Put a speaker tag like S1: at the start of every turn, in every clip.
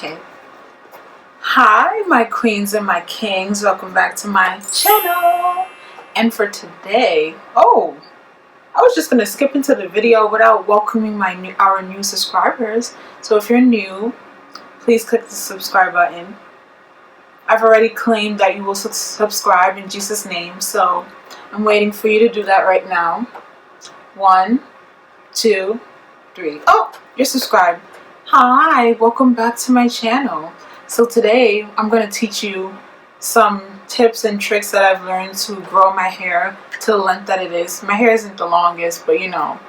S1: Okay. Hi, my queens and my kings. Welcome back to my channel. And for today, I was just gonna skip into the video without welcoming our new subscribers. So if you're new, please click the subscribe button. I've already claimed that you will subscribe in Jesus' name, so I'm waiting for you to do that right now. 1, 2, 3. Oh, you're subscribed. Hi, welcome back to my channel. So today I'm going to teach you some tips and tricks that I've learned to grow my hair to the length that it is. My hair isn't the longest, but you know,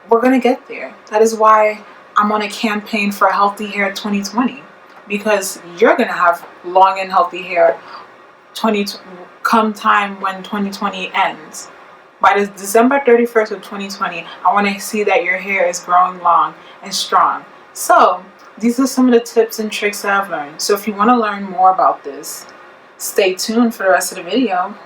S1: we're going to get there. That is why I'm on a campaign for Healthy Hair 2020, because you're going to have long and healthy hair come time when 2020 ends. By the December 31st of 2020, I want to see that your hair is growing long and strong. So these are some of the tips and tricks that I've learned. So if you want to learn more about this, stay tuned for the rest of the video.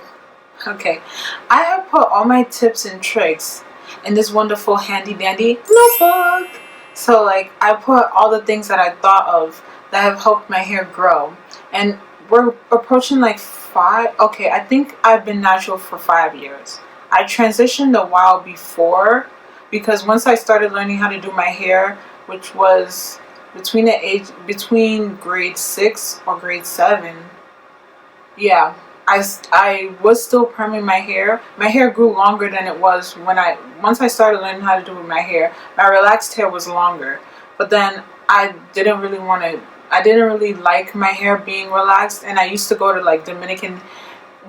S1: Okay, I have put all my tips and tricks in this wonderful handy dandy notebook. So like I put all the things that I thought of that have helped my hair grow. And we're approaching like 5. Okay, I think I've been natural for 5 years. I transitioned a while before, because once I started learning how to do my hair, which was between grade 6 or grade 7, yeah, I was still perming my hair. My hair grew longer than it was once I started learning how to do my hair. My relaxed hair was longer, but then I didn't really like my hair being relaxed, and I used to go to like Dominican.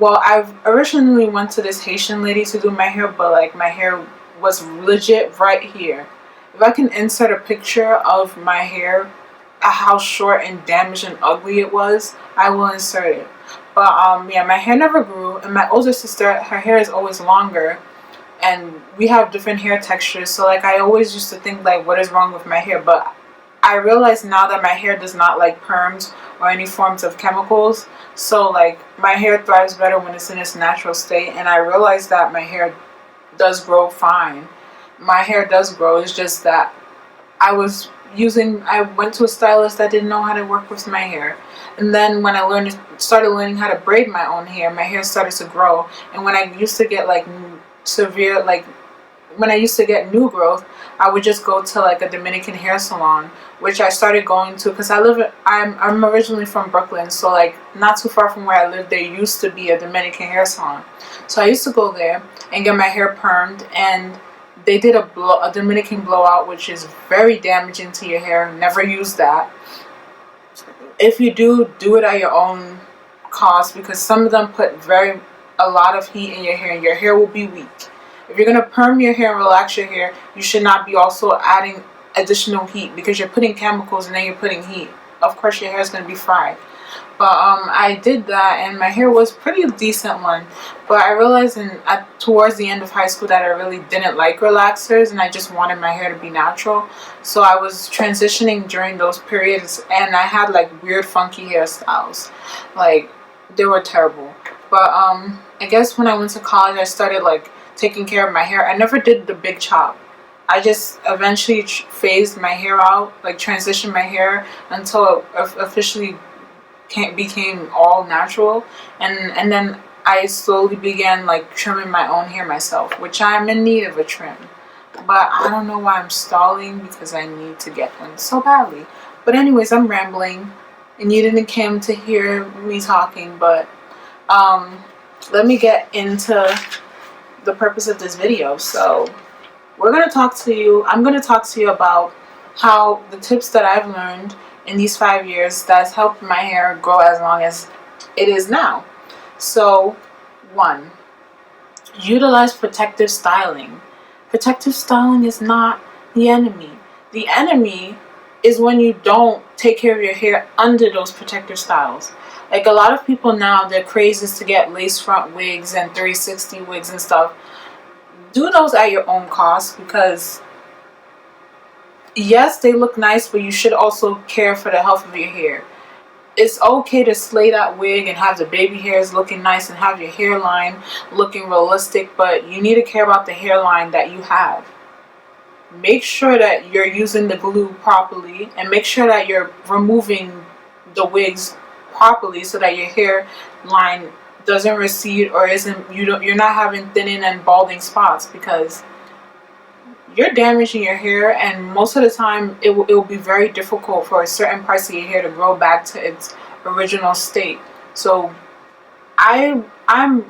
S1: Well, I originally went to this Haitian lady to do my hair, but like my hair was legit right here. If I can insert a picture of my hair, how short and damaged and ugly it was, I will insert it. But yeah, my hair never grew, and my older sister, her hair is always longer, and we have different hair textures. So like I always used to think like, what is wrong with my hair? But I realize now that my hair does not like perms or any forms of chemicals. So like my hair thrives better when it's in its natural state, and I realize that my hair does grow fine. My hair does grow. It's just that I went to a stylist that didn't know how to work with my hair. And then when I started learning how to braid my own hair, my hair started to grow. And when I used to get like when I used to get new growth, I would just go to like a Dominican hair salon, which I started going to because I'm originally from Brooklyn, so like not too far from where I live, there used to be a Dominican hair salon. So I used to go there and get my hair permed, and they did a Dominican blowout, which is very damaging to your hair. Never use that. If you do it at your own cost, because some of them put a lot of heat in your hair, and your hair will be weak. If you're going to perm your hair and relax your hair, you should not be also adding additional heat, because you're putting chemicals and then you're putting heat. Of course your hair is going to be fried. But I did that, and my hair was pretty decent one. But I realized towards the end of high school that I really didn't like relaxers, and I just wanted my hair to be natural. So I was transitioning during those periods, and I had like weird funky hairstyles. Like they were terrible. But I guess when I went to college, I started like taking care of my hair. I never did the big chop. I just eventually phased my hair out, like transitioned my hair until it officially became all natural, and then I slowly began like trimming my own hair myself, which I'm in need of a trim. But I don't know why I'm stalling, because I need to get one so badly. But anyways, I'm rambling, and you didn't come to hear me talking, but let me get into the purpose of this video. So I'm going to talk to you about how the tips that I've learned in these 5 years that's helped my hair grow as long as it is now. So 1, utilize protective styling. Protective styling is not the enemy. The enemy is when you don't take care of your hair under those protective styles. Like a lot of people now, their craze is to get lace front wigs and 360 wigs and stuff. Do those at your own cost, because yes, they look nice, but you should also care for the health of your hair. It's okay to slay that wig and have the baby hairs looking nice and have your hairline looking realistic, but you need to care about the hairline that you have. make sure that you're using the glue properly, and make sure that you're removing the wigs properly so that your hairline doesn't recede or you're not having thinning and balding spots, because you're damaging your hair, and most of the time it will be very difficult for certain parts of your hair to grow back to its original state. So I'm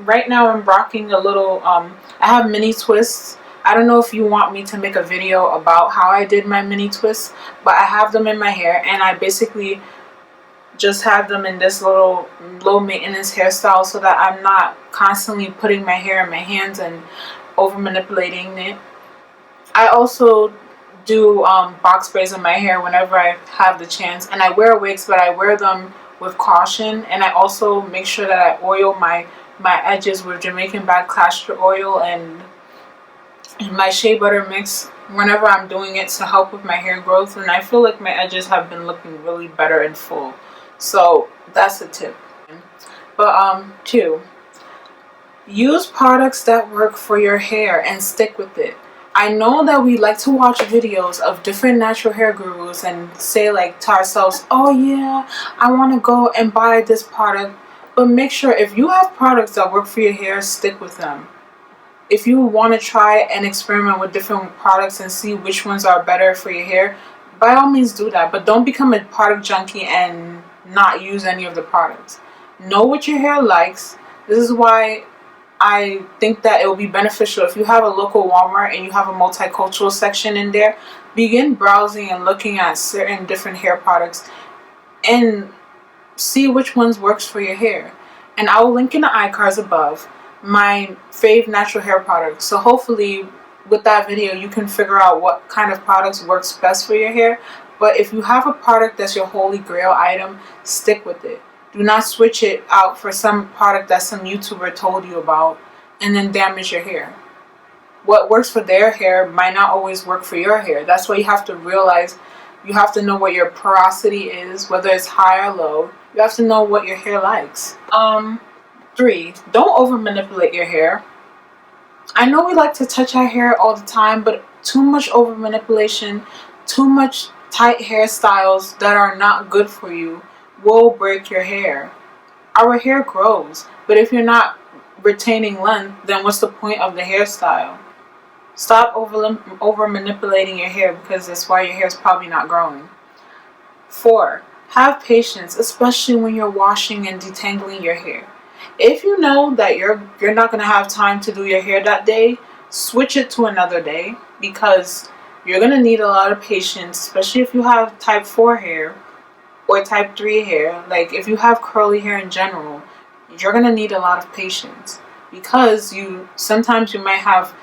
S1: right now I'm rocking a little I have mini twists. I don't know if you want me to make a video about how I did my mini twists, but I have them in my hair, and I basically just have them in this little low maintenance hairstyle so that I'm not constantly putting my hair in my hands and over manipulating it. I also do box braids in my hair whenever I have the chance, and I wear wigs, but I wear them with caution, and I also make sure that I oil my edges with Jamaican black castor oil and my shea butter mix whenever I'm doing it to help with my hair growth, and I feel like my edges have been looking really better and full. So that's a tip. But 2, use products that work for your hair and stick with it. I know that we like to watch videos of different natural hair gurus and say like to ourselves, oh yeah, I want to go and buy this product. But make sure if you have products that work for your hair, stick with them. If you want to try and experiment with different products and see which ones are better for your hair, by all means do that. But don't become a product junkie and not use any of the products. Know what your hair likes. This is why I think that it will be beneficial if you have a local Walmart and you have a multicultural section in there. Begin browsing and looking at certain different hair products and see which ones works for your hair. And I will link in the iCards above my fave natural hair products. So hopefully with that video you can figure out what kind of products works best for your hair. But if you have a product that's your holy grail item, stick with it. Do not switch it out for some product that some YouTuber told you about and then damage your hair. What works for their hair might not always work for your hair. That's why you have to realize, you have to know what your porosity is, whether it's high or low. You have to know what your hair likes. 3, don't over manipulate your hair. I know we like to touch our hair all the time, but too much over manipulation, too much tight hairstyles that are not good for you will break your hair. Our hair grows, but if you're not retaining length, then what's the point of the hairstyle? Stop over manipulating your hair, because that's why your hair is probably not growing. 4, have patience, especially when you're washing and detangling your hair. If you know that you're not going to have time to do your hair that day, switch it to another day, because you're going to need a lot of patience, especially if you have type 4 hair or type 3 hair. Like if you have curly hair in general, you're going to need a lot of patience, because sometimes you might have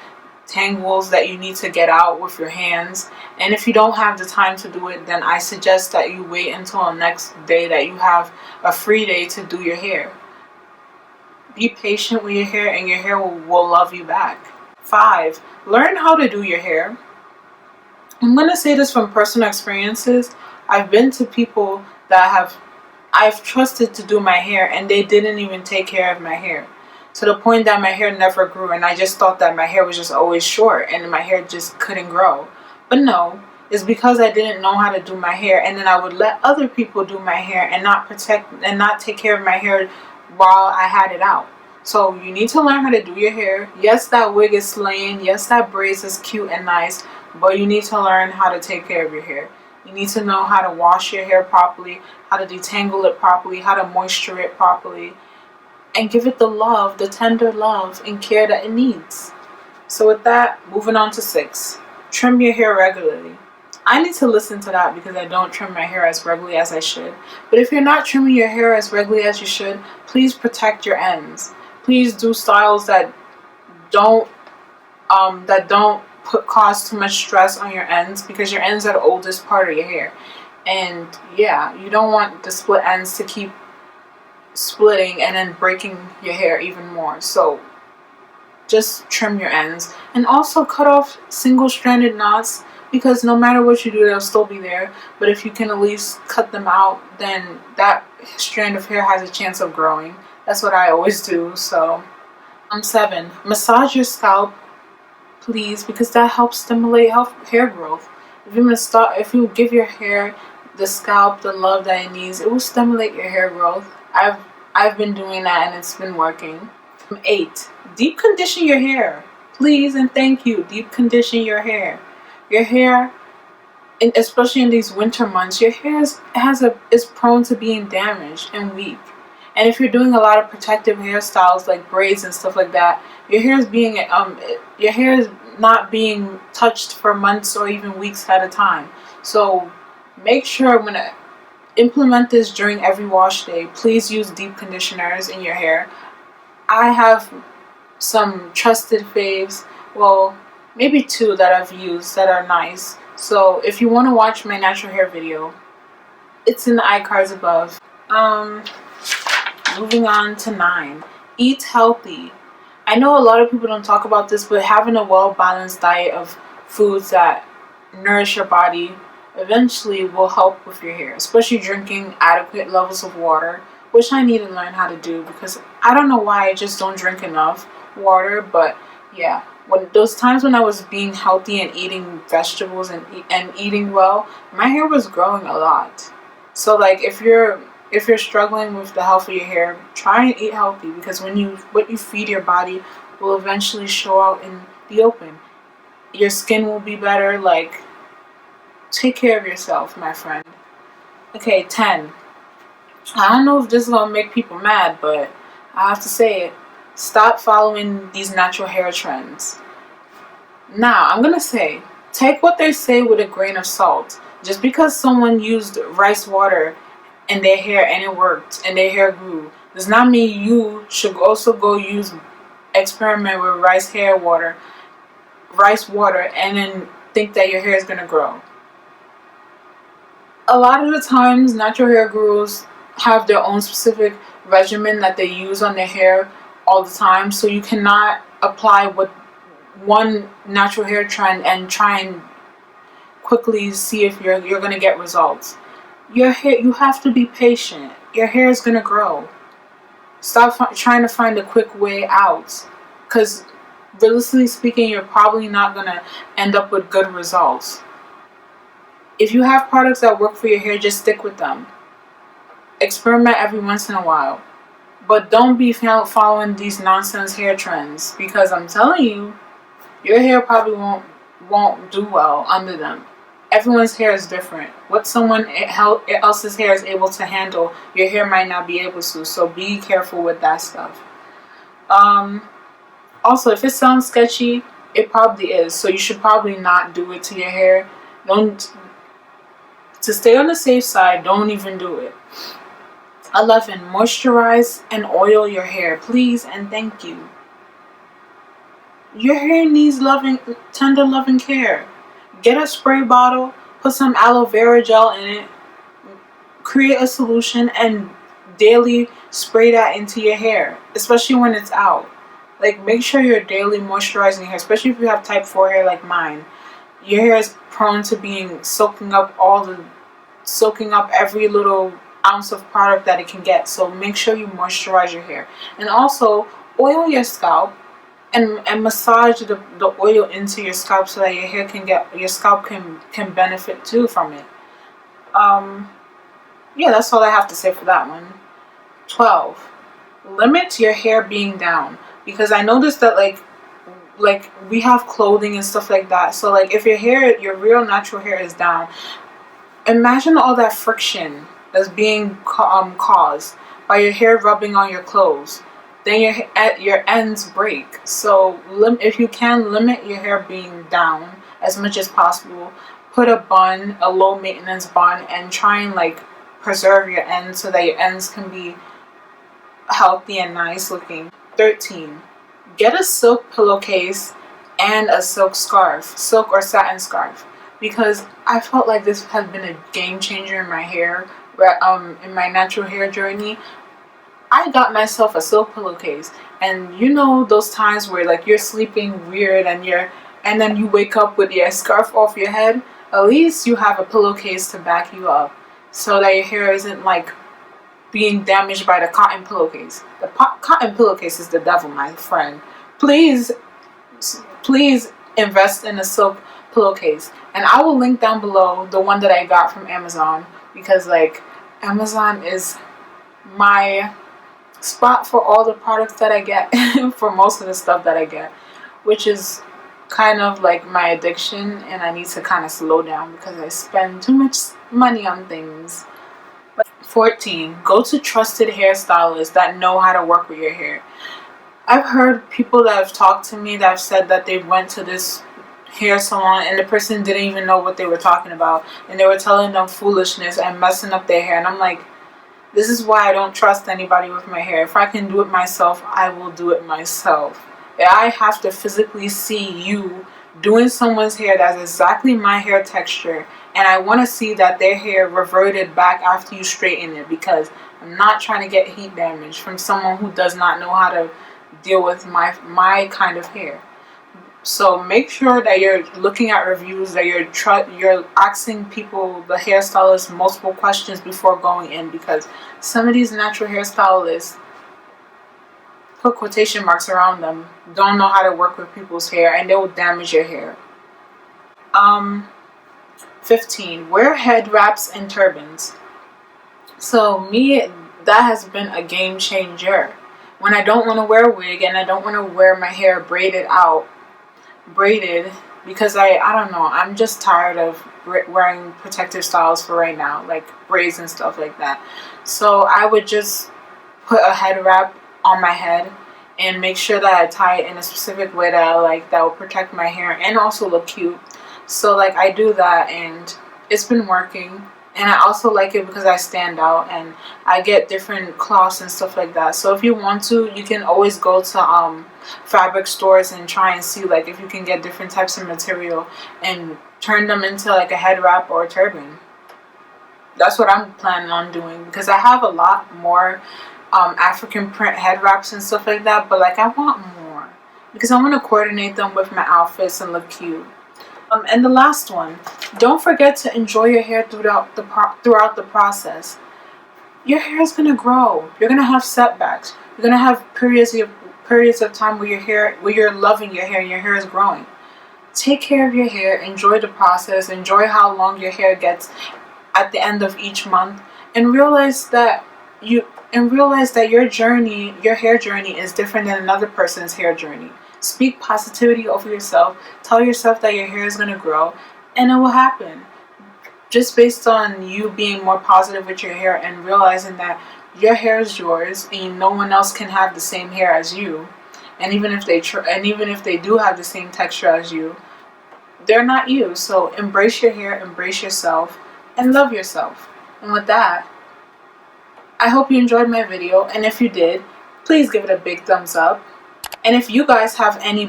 S1: tangles that you need to get out with your hands, and if you don't have the time to do it, then I suggest that you wait until the next day that you have a free day to do your hair. Be patient with your hair, and your hair will love you back. 5, learn how to do your hair. I'm going to say this from personal experiences. I've been to people that I've trusted to do my hair, and they didn't even take care of my hair, to the point that my hair never grew, and I just thought that my hair was just always short and my hair just couldn't grow. But no, it's because I didn't know how to do my hair, and then I would let other people do my hair and not protect and not take care of my hair while I had it out. So you need to learn how to do your hair. Yes, that wig is slaying. Yes, that braids is cute and nice, but you need to learn how to take care of your hair. You need to know how to wash your hair properly, how to detangle it properly, how to moisture it properly, and give it the love, the tender love and care that it needs. So with that, moving on to 6, trim your hair regularly. I need to listen to that, because I don't trim my hair as regularly as I should. But if you're not trimming your hair as regularly as you should, please protect your ends. Please do styles that don't cause too much stress on your ends, because your ends are the oldest part of your hair. And yeah, you don't want the split ends to keep splitting and then breaking your hair even more. So just trim your ends, and also cut off single-stranded knots, because no matter what you do, they'll still be there. But if you can at least cut them out, then that strand of hair has a chance of growing. That's what I always do. So 7, massage your scalp. please, because that helps stimulate hair growth. If you give your hair the scalp, the love that it needs, it will stimulate your hair growth. I've been doing that and it's been working. 8. Deep condition your hair. Please and thank you. Deep condition your hair. Your hair, and especially in these winter months, your hair is prone to being damaged and weak. And if you're doing a lot of protective hairstyles like braids and stuff like that, your hair is not being touched for months or even weeks at a time. So make sure when I implement this during every wash day, please use deep conditioners in your hair. I have some trusted faves, well, maybe 2 that I've used that are nice. So if you want to watch my natural hair video, it's in the iCards above. Moving on to 9. Eat healthy. I know a lot of people don't talk about this, but having a well-balanced diet of foods that nourish your body eventually will help with your hair, especially drinking adequate levels of water, which I need to learn how to do because I don't know why I just don't drink enough water. But yeah, when those times when I was being healthy and eating vegetables and eating well, my hair was growing a lot. So like if you're struggling with the health of your hair, try and eat healthy, because what you feed your body will eventually show out in the open. Your skin will be better. Like, take care of yourself, my friend. Okay, 10. I don't know if this is gonna make people mad, but I have to say it. Stop following these natural hair trends. Now, I'm gonna say, take what they say with a grain of salt. Just because someone used rice water in their hair and it worked and their hair grew, does not mean you should also go experiment with rice water, and then think that your hair is gonna grow. A lot of the times, natural hair gurus have their own specific regimen that they use on their hair all the time, so you cannot apply what one natural hair trend and try and quickly see if you're going to get results. Your hair, you have to be patient. Your hair is going to grow. Stop trying to find a quick way out, because realistically speaking, you're probably not going to end up with good results. If you have products that work for your hair, just stick with them. Experiment every once in a while, but don't be following these nonsense hair trends, because I'm telling you, your hair probably won't do well under them. Everyone's hair is different. What someone else's hair is able to handle, your hair might not be able to. So be careful with that stuff. Also, if it sounds sketchy, it probably is. So you should probably not do it to your hair. To stay on the safe side, don't even do it. 11. Moisturize and oil your hair, please and thank you. Your hair needs tender loving care. Get a spray bottle, put some aloe vera gel in it, create a solution, and daily spray that into your hair, especially when it's out. Like, make sure you're daily moisturizing your hair, especially if you have type 4 hair like mine. Your hair is prone to being soaking up every little ounce of product that it can get. So make sure you moisturize your hair, and also oil your scalp and massage the oil into your scalp so that your scalp can benefit too from it. Yeah, that's all I have to say for that one. 12. Limit your hair being down, because I noticed that like we have clothing and stuff like that. So like if your real natural hair is down, imagine all that friction that's being caused by your hair rubbing on your clothes. Then your ends break. So if you can, limit your hair being down as much as possible. Put a low maintenance bun, and try and like preserve your ends so that your ends can be healthy and nice looking. 13. Get a silk pillowcase and a silk or satin scarf, because I felt like this has been a game changer in my hair, in my natural hair journey. I got myself a silk pillowcase, and you know those times where like you're sleeping weird and then you wake up with your scarf off your head. At least you have a pillowcase to back you up, so that your hair isn't like being damaged by the cotton pillowcase. The cotton pillowcase is the devil, my friend. Please invest in a silk pillowcase. And I will link down below the one that I got from Amazon, because like Amazon is my spot for all the products that I get for most of the stuff that I get, which is kind of like my addiction, and I need to kind of slow down because I spend too much money on things. 14. Go to trusted hairstylists that know how to work with your hair. I've heard people that have talked to me that have said that they went to this hair salon and the person didn't even know what they were talking about, and they were telling them foolishness and messing up their hair. And I'm like, this is why I don't trust anybody with my hair. If I can do it myself, I will do it myself. I have to physically see you doing someone's hair that's exactly my hair texture, and I want to see that their hair reverted back after you straighten it, because I'm not trying to get heat damage from someone who does not know how to deal with my kind of hair. So make sure that you're looking at reviews, that you're asking people, the hairstylists, multiple questions before going in, because some of these natural hairstylists, put quotation marks around them, don't know how to work with people's hair, and they will damage your hair. 15. Wear head wraps and turbans. So me, that has been a game changer. When I don't want to wear a wig and I don't want to wear my hair braided, because I don't know, I'm just tired of wearing protective styles for right now, like braids and stuff like that. So I would just put a head wrap on my head and make sure that I tie it in a specific way that I like, that will protect my hair and also look cute. So like I do that, and it's been working. And I also like it because I stand out and I get different cloths and stuff like that. So if you want to, you can always go to fabric stores and try and see like if you can get different types of material and turn them into like a head wrap or a turban. That's what I'm planning on doing, because I have a lot more African print head wraps and stuff like that, but like I want more because I want to coordinate them with my outfits and look cute. And the last one, don't forget to enjoy your hair throughout the process. Your hair is gonna grow. You're gonna have setbacks. You're gonna have periods of time where you're loving your hair and your hair is growing. Take care of your hair. Enjoy the process. Enjoy how long your hair gets at the end of each month, and realize that your hair journey is different than another person's hair journey. Speak positivity over yourself. Tell yourself that your hair is going to grow, and it will happen. Just based on you being more positive with your hair and realizing that your hair is yours and no one else can have the same hair as you. And even if they do have the same texture as you, they're not you. So embrace your hair, embrace yourself, and love yourself. And with that, I hope you enjoyed my video, and if you did, please give it a big thumbs up. And if you guys have any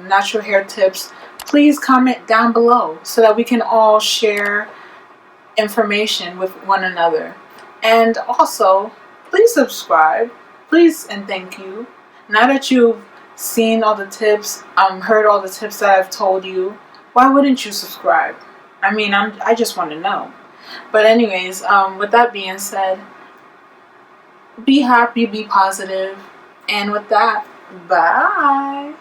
S1: natural hair tips, please comment down below so that we can all share information with one another. And also, please subscribe. Please and thank you. Now that you've seen all the tips, heard all the tips that I've told you, why wouldn't you subscribe? I mean, I just want to know. But anyways, with that being said, be happy, be positive, and with that, bye.